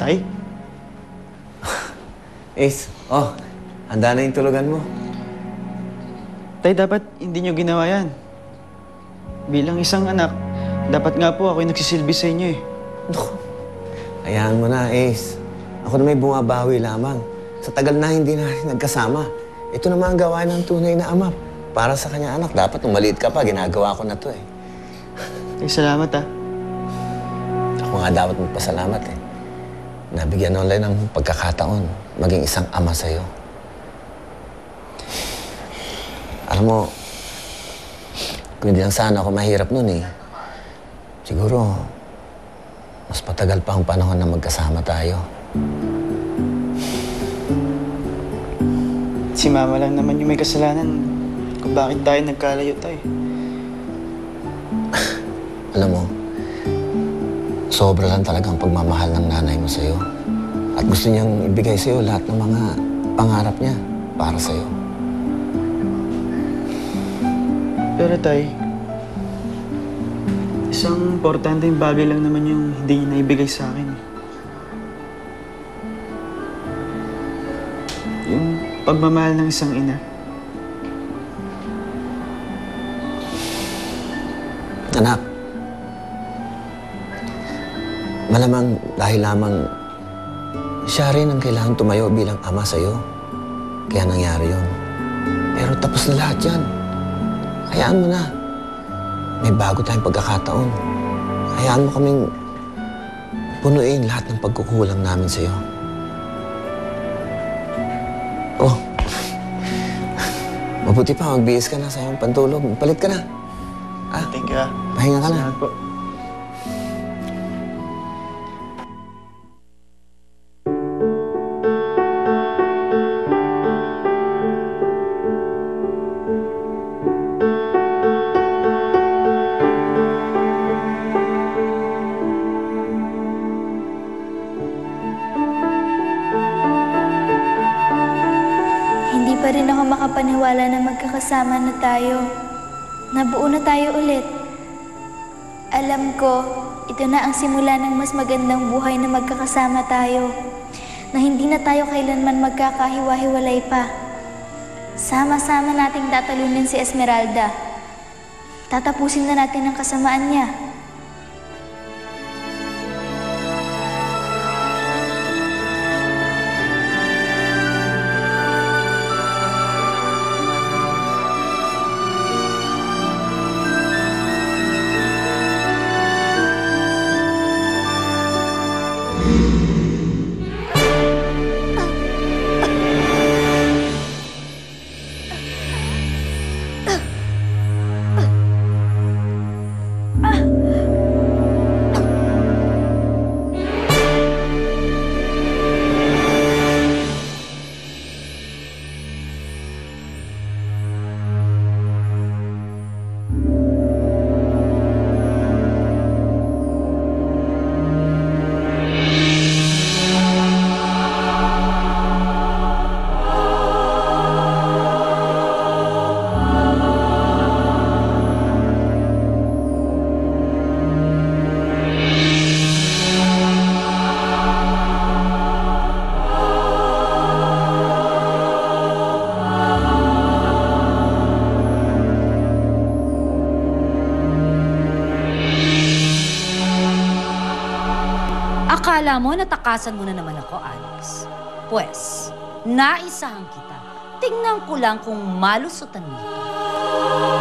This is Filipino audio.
Tay? Ace, handa na yung tulugan mo. Tay, dapat hindi nyo ginawa yan. Bilang isang anak, dapat nga po ako yung nagsisilbi sa inyo eh. Hayaan mo na, Ace. Ako na may bumabawi lamang. Sa tagal na hindi na nagkasama. Ito naman ang gawain ng tunay na ama. Para sa kanya anak, dapat nung maliit ka pa, ginagawa ko na to eh. Tay, salamat ah. Ako nga dapat magpasalamat eh. Nabigyan online ng pagkakataon, maging isang ama sa'yo. Alam mo, kung hindi lang sana ako mahirap nun eh, siguro, mas patagal pa ang panahon na magkasama tayo. Si Mama lang naman yung may kasalanan kung bakit tayo nagkalayo, Tay. Alam mo, sobra lang talagang pagmamahal ng nanay mo sa'yo. At gusto niyang ibigay sa'yo lahat ng mga pangarap niya para sa'yo. Pero Tay, isang importanteng bagay lang naman yung hindi niya naibigay sa akin. Yung pagmamahal ng isang ina. Anak, malamang dahil lamang siya rin ang kailangan tumayo bilang ama sa'yo. Kaya nangyari yun. Pero tapos na lahat yan. Hayaan mo na. May bago tayong pagkakataon. Hayaan mo kaming punuin lahat ng pagkukulang namin sa'yo. Mabuti pa, magbihis ka na sa iyong pantulog. Palit ka na. Thank you ah. Pahinga ka na. Salamat po. Hindi pa rin ako makapaniwala na magkakasama na tayo. Nabuo na tayo ulit. Alam ko, ito na ang simula ng mas magandang buhay na magkakasama tayo. Na hindi na tayo kailanman magkakahiwa-hiwalay pa. Sama-sama nating tatalunin si Esmeralda. Tatapusin na natin ang kasamaan niya. Akala mo natakasan mo na naman ako, Alex. Pwes, naisahan kita. Tingnan ko lang kung malusutan mo ito.